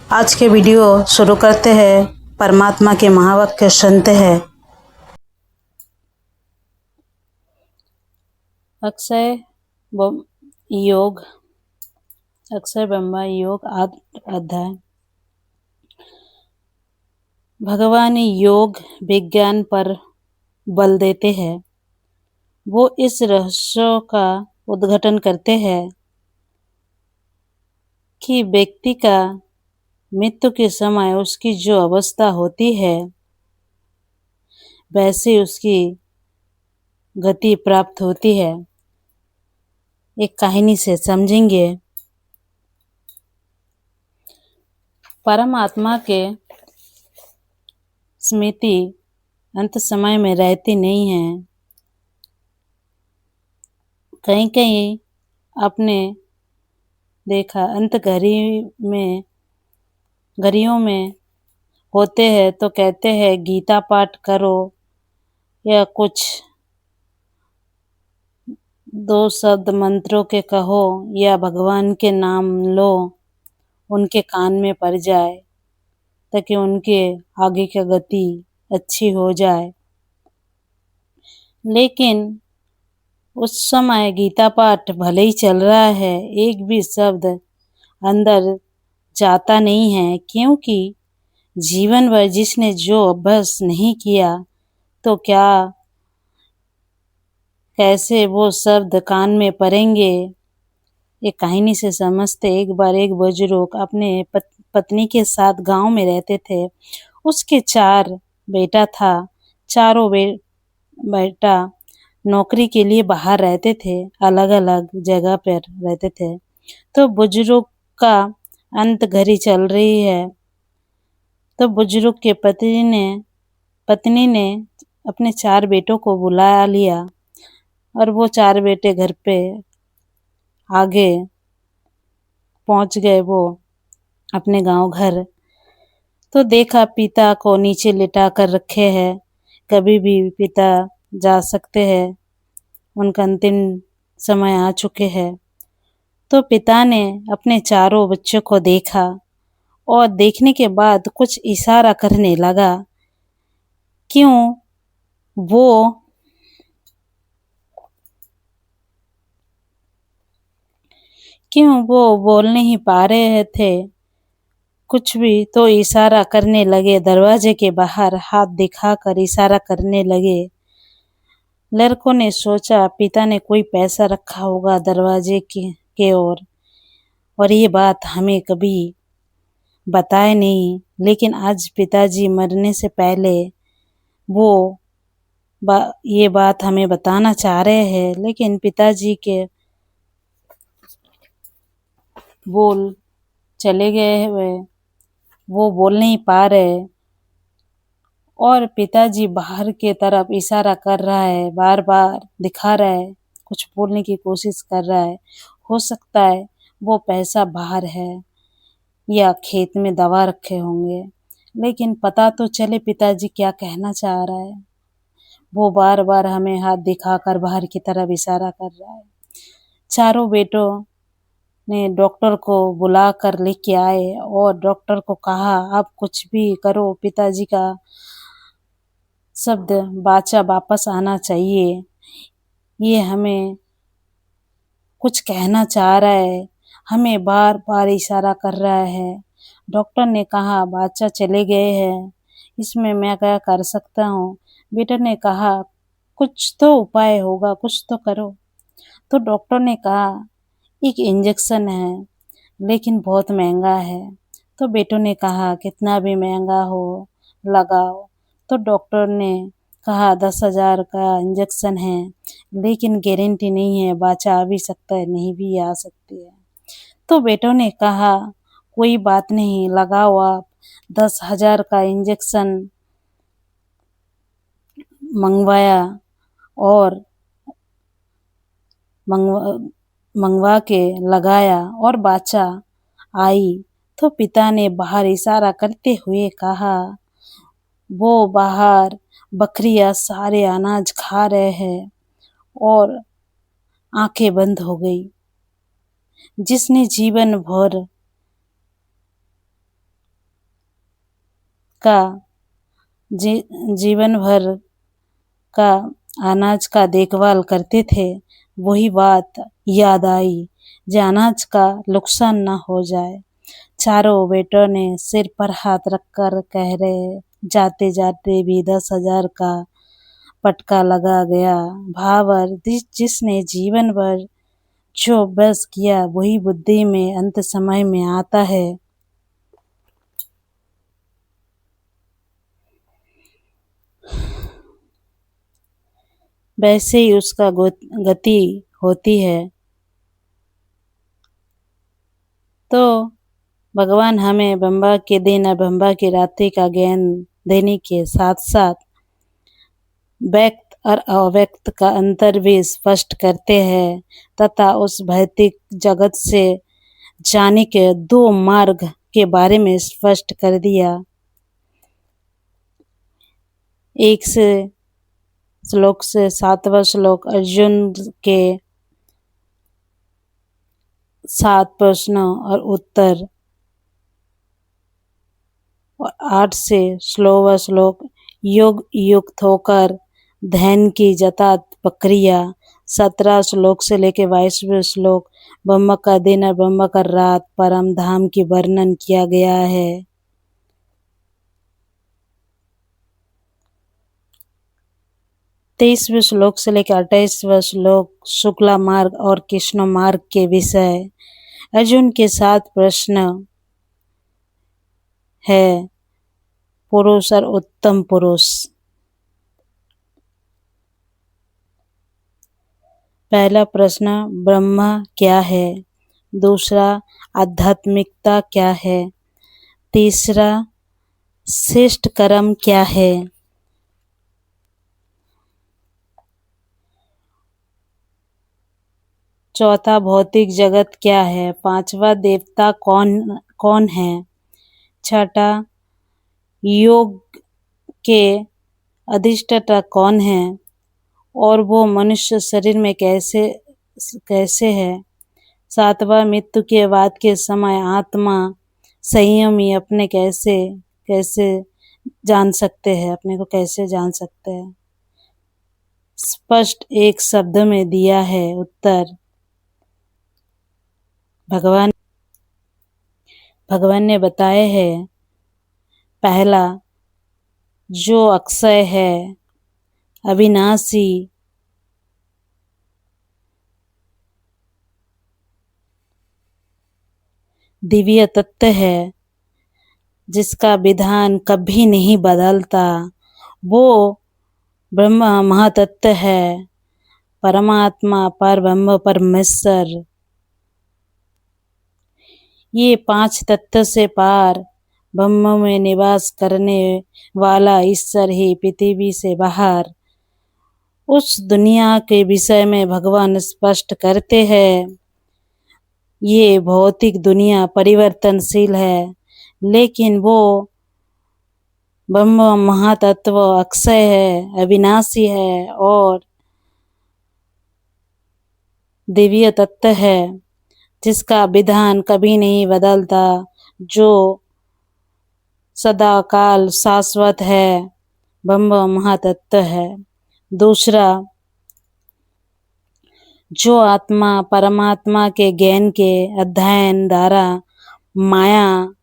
आज के वीडियो शुरू करते हैं। परमात्मा के महावाक्य सुनते हैं। अक्षय योग, अक्षय ब्रह्म योग अध्याय। भगवान योग विज्ञान पर बल देते हैं। वो इस रहस्य का उद्घाटन करते हैं कि व्यक्ति का मृत्यु के समय उसकी जो अवस्था होती है वैसे उसकी गति प्राप्त होती है। एक कहानी से समझेंगे। परमात्मा के स्मृति अंत समय में रहती नहीं है। कहीं कहीं आपने देखा अंत घड़ियों में होते हैं तो कहते हैं गीता पाठ करो या कुछ दो शब्द मंत्रों के कहो या भगवान के नाम लो, उनके कान में पड़ जाए ताकि उनके आगे की गति अच्छी हो जाए। लेकिन उस समय गीता पाठ भले ही चल रहा है, एक भी शब्द अंदर जाता नहीं है, क्योंकि जीवन भर जिसने जो अभ्यास नहीं किया तो क्या कैसे वो शब्द कान में पड़ेंगे। एक कहानी से समझते। एक बार एक बुजुर्ग अपने पत्नी के साथ गांव में रहते थे। उसके 4 बेटा था। चारों बेटा नौकरी के लिए बाहर रहते थे, अलग अलग जगह पर रहते थे। तो बुजुर्ग का अंत घड़ी चल रही है तो बुजुर्ग के पत्नी ने अपने 4 बेटों को बुला लिया और वो 4 बेटे घर पे आगे पहुंच गए। वो अपने गांव घर तो देखा पिता को नीचे लिटा कर रखे हैं। कभी भी पिता जा सकते हैं, उनका अंतिम समय आ चुके हैं। तो पिता ने अपने चारों बच्चों को देखा और देखने के बाद कुछ इशारा करने लगा। क्यों वो बोल नहीं पा रहे थे कुछ भी, तो इशारा करने लगे। दरवाजे के बाहर हाथ दिखाकर इशारा करने लगे। लड़कों ने सोचा पिता ने कोई पैसा रखा होगा दरवाजे के ओर, और ये बात हमें कभी बताए नहीं। लेकिन आज पिताजी मरने से पहले वो ये बात हमें बताना चाह रहे हैं। लेकिन पिताजी के बोल चले गए हुए, वो बोल नहीं पा रहे और पिताजी बाहर के तरफ इशारा कर रहा है, बार बार दिखा रहा है, कुछ बोलने की कोशिश कर रहा है। हो सकता है वो पैसा बाहर है या खेत में दवा रखे होंगे, लेकिन पता तो चले पिताजी क्या कहना चाह रहा है। वो बार बार हमें हाथ दिखाकर बाहर की तरफ इशारा कर रहा है। चारों बेटों ने डॉक्टर को बुला कर लेके आए और डॉक्टर को कहा आप कुछ भी करो, पिताजी का शब्द बाचा वापस आना चाहिए। ये हमें कुछ कहना चाह रहा है, हमें बार बार इशारा कर रहा है। डॉक्टर ने कहा बाचा चले गए हैं, इसमें मैं क्या कर सकता हूँ। बेटे ने कहा कुछ तो उपाय होगा, कुछ तो करो। तो डॉक्टर ने कहा एक इंजेक्शन है लेकिन बहुत महंगा है। तो बेटों ने कहा कितना भी महंगा हो लगाओ। तो डॉक्टर ने कहा 10,000 का इंजेक्शन है, लेकिन गारंटी नहीं है, बाचा आ भी सकता है, नहीं भी आ सकती है। तो बेटों ने कहा कोई बात नहीं, लगाओ आप। 10,000 का इंजेक्शन मंगवाया और मंगवा के लगाया और बाचा आई। तो पिता ने बाहर इशारा करते हुए कहा वो बाहर बकरियां सारे अनाज खा रहे हैं और आंखें बंद हो गई। जिसने जीवन भर का जीवन भर का अनाज का देखभाल करते थे, वही बात याद आई जो अनाज का नुकसान न हो जाए। चारों बेटों ने सिर पर हाथ रखकर कह रहे, जाते जाते भी 10,000 का पटका लगा गया। भावर जिसने जीवन भर जो अभ्यास किया वही बुद्धि में अंत समय में आता है। वैसे ही उसका गति होती है। तो भगवान हमें ब्रह्मा के दिन और ब्रह्मा की रात्रि का ज्ञान देने के साथ साथ व्यक्त और अव्यक्त का अंतर भी स्पष्ट करते हैं तथा उस भौतिक जगत से जाने के 2 मार्ग के बारे में स्पष्ट कर दिया। एक से श्लोक से 7वां श्लोक अर्जुन के 7 प्रश्न और उत्तर और 8 से 16वां श्लोक योग युक्त होकर ध्यान की जतात प्रक्रिया। 17 श्लोक से लेकर 22वें श्लोक ब्रह्म का दिन और ब्रह्म का रात परम धाम की वर्णन किया गया है। 23वें श्लोक से लेकर 28वां श्लोक शुक्ला मार्ग और कृष्ण मार्ग के विषय। अर्जुन के 7 प्रश्न है पुरुष और उत्तम पुरुष। पहला प्रश्न ब्रह्म क्या है, दूसरा आध्यात्मिकता क्या है, तीसरा श्रेष्ठ कर्म क्या है, चौथा भौतिक जगत क्या है, पांचवा देवता कौन है, छठा योग के अधिष्ठाता कौन है और वो मनुष्य शरीर में कैसे है, सातवां मृत्यु के बाद के समय आत्मा संयमी अपने कैसे जान सकते हैं, अपने को कैसे जान सकते हैं। स्पष्ट एक शब्द में दिया है उत्तर। भगवान ने बताए हैं, पहला जो अक्षय है, अविनाशी, दिव्य तत्व है, जिसका विधान कभी नहीं बदलता, वो ब्रह्म महातत्व है, परमात्मा परब्रह्म परमेश्वर। ये 5 तत्व से पार ब्रह्म में निवास करने वाला ईश्वर ही पृथ्वी से बाहर उस दुनिया के विषय में भगवान स्पष्ट करते हैं। ये भौतिक दुनिया परिवर्तनशील है, लेकिन वो ब्रह्म महातत्व अक्षय है, अविनाशी है और दिव्य तत्व है, जिसका विधान कभी नहीं बदलता, जो सदा काल शाश्वत है, ब्रह्म महातत्व है। दूसरा, जो आत्मा परमात्मा के ज्ञान के अध्ययन द्वारा माया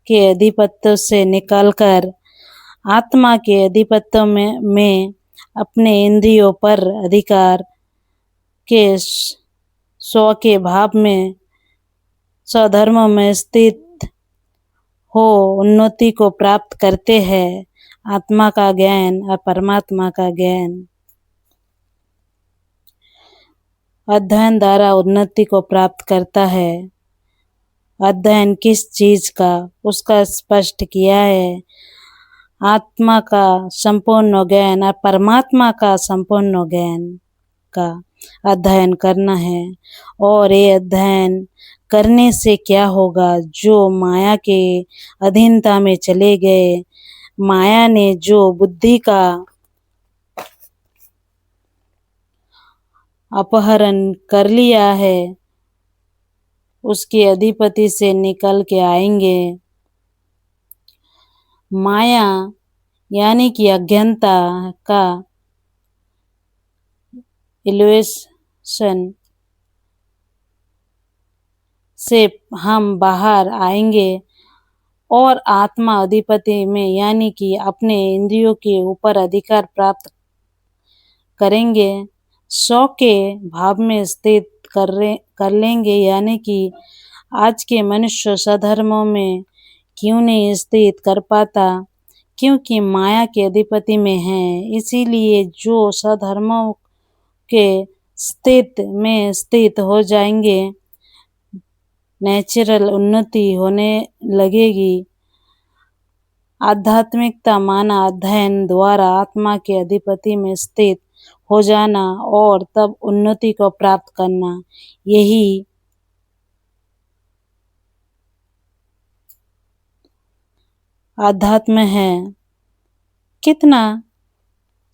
के अधिपत्य से निकलकर आत्मा के अधिपत्य में अपने इंद्रियों पर अधिकार के स्व के भाव में स्वधर्म में स्थित हो उन्नति को प्राप्त करते हैं। आत्मा का ज्ञान और परमात्मा का ज्ञान अध्ययन द्वारा उन्नति को प्राप्त करता है। अध्ययन किस चीज का, उसका स्पष्ट किया है। आत्मा का संपूर्ण ज्ञान और परमात्मा का संपूर्ण ज्ञान का अध्ययन करना है। और ये अध्ययन करने से क्या होगा, जो माया के अधीनता में चले गए, माया ने जो बुद्धि का अपहरण कर लिया है, उसके अधिपति से निकल के आएंगे। माया यानी कि अज्ञानता का इल्यूशन से हम बाहर आएंगे और आत्मा अधिपति में यानी कि अपने इंद्रियों के ऊपर अधिकार प्राप्त करेंगे, सौ के भाव में स्थित कर लेंगे। यानी कि आज के मनुष्य सधर्मों में क्यों नहीं स्थित कर पाता, क्योंकि माया के अधिपति में है। इसीलिए जो सधर्मों के स्थित हो जाएंगे, नेचुरल उन्नति होने लगेगी। आध्यात्मिकता माना अध्ययन द्वारा आत्मा के अधिपति में स्थित हो जाना और तब उन्नति को प्राप्त करना, यही आध्यात्म है। कितना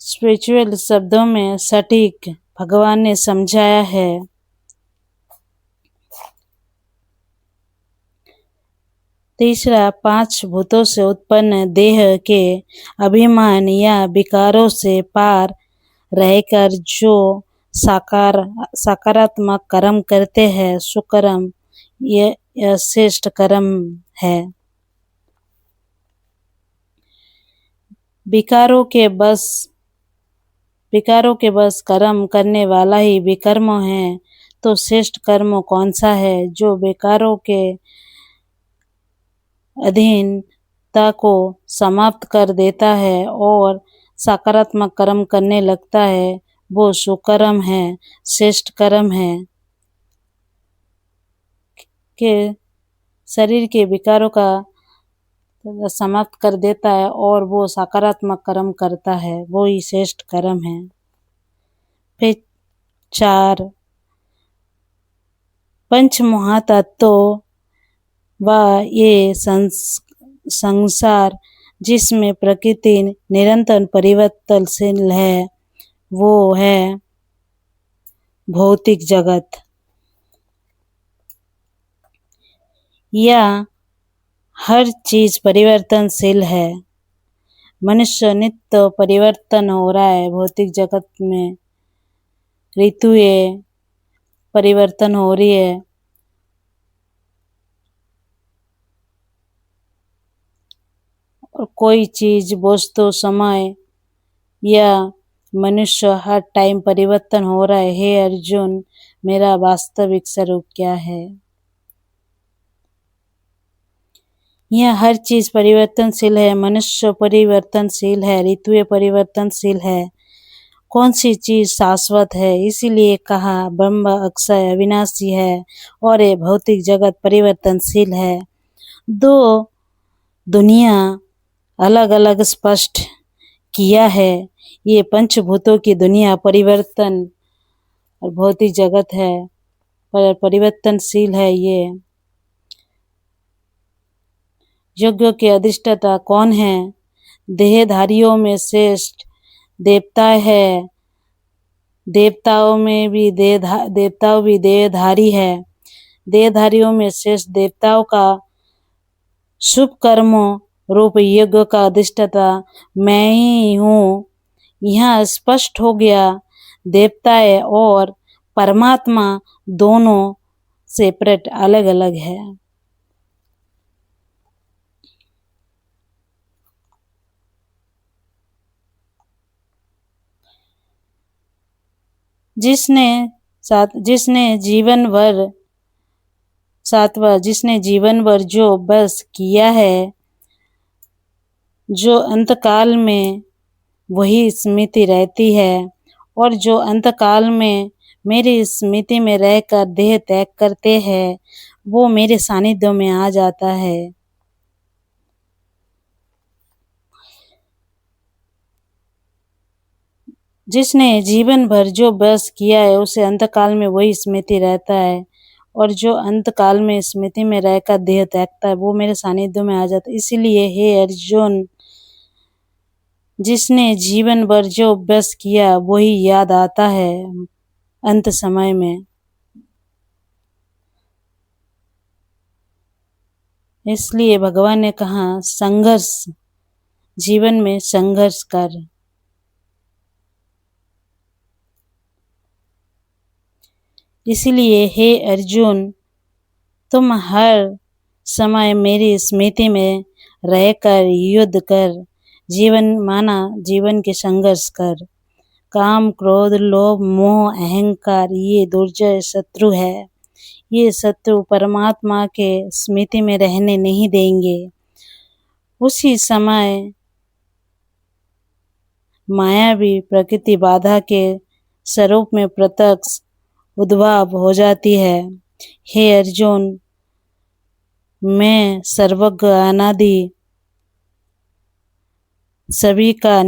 स्पिरिचुअल शब्दों में सटीक भगवान ने समझाया है। तीसरा, 5 भूतों से उत्पन्न देह के अभिमान या विकारों से पार रहकर जो सकारात्मक कर्म करते हैं, सुकर्म, यह श्रेष्ठ कर्म है। विकारों के बस कर्म करने वाला ही विकर्म है। तो श्रेष्ठ कर्म कौन सा है? जो विकारों के अधीनता को समाप्त कर देता है और सकारात्मक कर्म करने लगता है, वो सुकर्म है, श्रेष्ठ कर्म है। के शरीर के विकारों का समाप्त कर देता है और वो सकारात्मक कर्म करता है, वो ही श्रेष्ठ कर्म है। फिर 4, पंच महातत्व व ये संसार जिसमें प्रकृति निरंतर परिवर्तनशील है, वो है भौतिक जगत। यह हर चीज परिवर्तनशील है। मनुष्य नित्य परिवर्तन हो रहा है। भौतिक जगत में ऋतुएं परिवर्तन हो रही है। और कोई चीज, वस्तु, समय या मनुष्य हर टाइम परिवर्तन हो रहा है। हे अर्जुन, मेरा वास्तविक स्वरूप क्या है? यह हर चीज परिवर्तनशील है। मनुष्य परिवर्तनशील है, ऋतुएं परिवर्तनशील है। कौन सी चीज शाश्वत है? इसीलिए कहा ब्रह्म अक्षय अविनाशी है और ये भौतिक जगत परिवर्तनशील है। दो दुनिया अलग अलग स्पष्ट किया है। ये पंचभूतों की दुनिया परिवर्तन और भौतिक जगत है परिवर्तनशील है। ये यज्ञों के अधिष्ठाता कौन है? देहधारियों में श्रेष्ठ देवता है। देवताओं भी देहधारी है। देहधारियों में श्रेष्ठ देवताओं का शुभ कर्मों रूप यज्ञ का अधिष्ठाता मैं ही हूँ। यहाँ स्पष्ट हो गया, देवताएं और परमात्मा दोनों सेपरेट, अलग अलग है। जिसने जीवन भर जो बस किया है, जो अंतकाल में वही स्मृति रहती है, और जो अंतकाल में मेरी स्मृति में रहकर देह त्याग करते हैं, वो मेरे सानिध्य में आ जाता है। जिसने जीवन भर जो बस किया है, उसे अंतकाल में वही स्मृति रहता है, और जो अंतकाल में स्मृति में रहकर देह त्यागता है, वो मेरे सानिध्य में आ जाता है। इसीलिए हे अर्जुन, जिसने जीवन भर जो बस किया वही याद आता है अंत समय में। इसलिए भगवान ने कहा संघर्ष जीवन में संघर्ष कर। इसलिए हे अर्जुन, तुम हर समय मेरी स्मृति में रहकर युद्ध कर, जीवन के संघर्ष कर। काम, क्रोध, लोभ, मोह, अहंकार ये दुर्जय शत्रु है। ये शत्रु परमात्मा के स्मृति में रहने नहीं देंगे। उसी समय मायावी प्रकृति बाधा के स्वरूप में प्रत्यक्ष उद्भव हो जाती है। हे अर्जुन, मैं सर्वज्ञ अनादि सभी का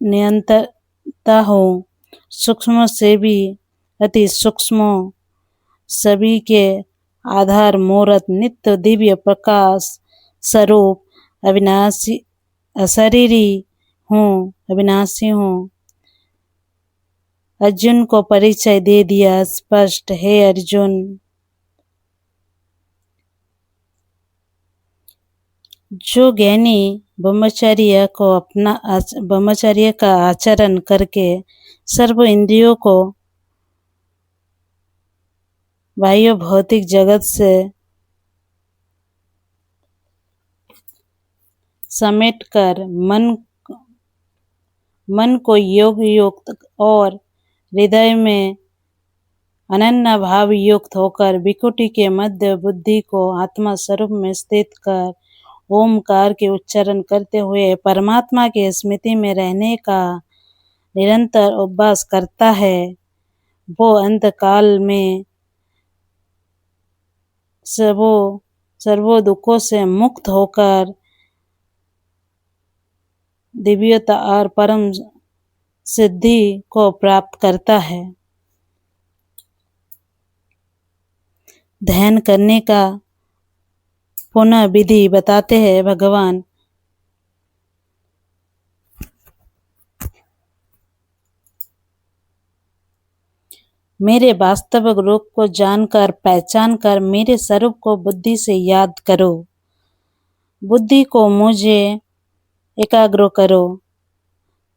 नियंत्रता हूँ। सूक्ष्म से भी अति सूक्ष्म सभी के आधार मूर्त नित्य दिव्य प्रकाश स्वरूप अविनाशी अविनाशी हूँ। अर्जुन को परिचय दे दिया स्पष्ट। हे अर्जुन, जो ज्ञानी ब्रह्मचर्य का आचरण करके सर्व इंद्रियों को बाह्य भौतिक जगत से समेटकर मन को योग युक्त और हृदय में अनन्य भाव युक्त होकर विकुटी के मध्य बुद्धि को आत्मा स्वरूप में स्थित कर ओमकार के उच्चारण करते हुए परमात्मा के स्मृति में रहने का निरंतर अभ्यास करता है, वो अंतकाल में सर्वो दुखों से मुक्त होकर दिव्यता और परम सिद्धि को प्राप्त करता है। ध्यान करने का पुनः विधि बताते हैं भगवान। मेरे वास्तविक रूप को जानकर पहचान कर मेरे स्वरूप को बुद्धि से याद करो। बुद्धि को मुझे एकाग्र करो,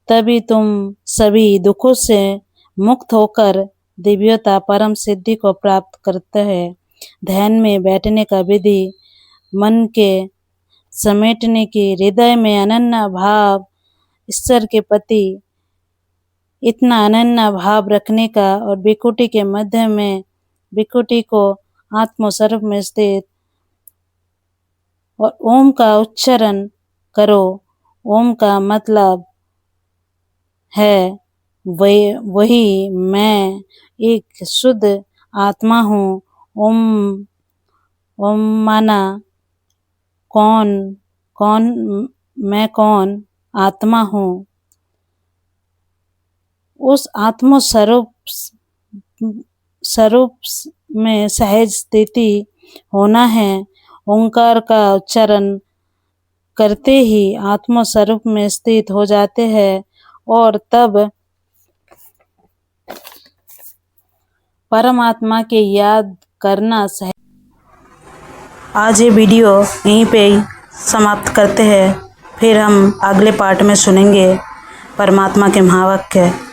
तभी तुम सभी दुखों से मुक्त होकर दिव्यता परम सिद्धि को प्राप्त करते हैं। ध्यान में बैठने का विधि मन के समेटने की, हृदय में अनन्य भाव ईश्वर के प्रति इतना अनन्य भाव रखने का और विकुटी के मध्य में विकुटी को आत्मस्वरूप में स्थित और ओम का उच्चारण करो। ओम का मतलब है वही मैं एक शुद्ध आत्मा हूँ। ओम माना मैं कौन आत्मा हूँ। उस आत्म स्वरूप में सहज स्थिति होना है। ओंकार का उच्चारण करते ही आत्म स्वरूप में स्थित हो जाते हैं और तब परमात्मा के याद करना सहज। आज ये वीडियो यहीं पे समाप्त करते हैं, फिर हम अगले पार्ट में सुनेंगे परमात्मा के महावाक्य।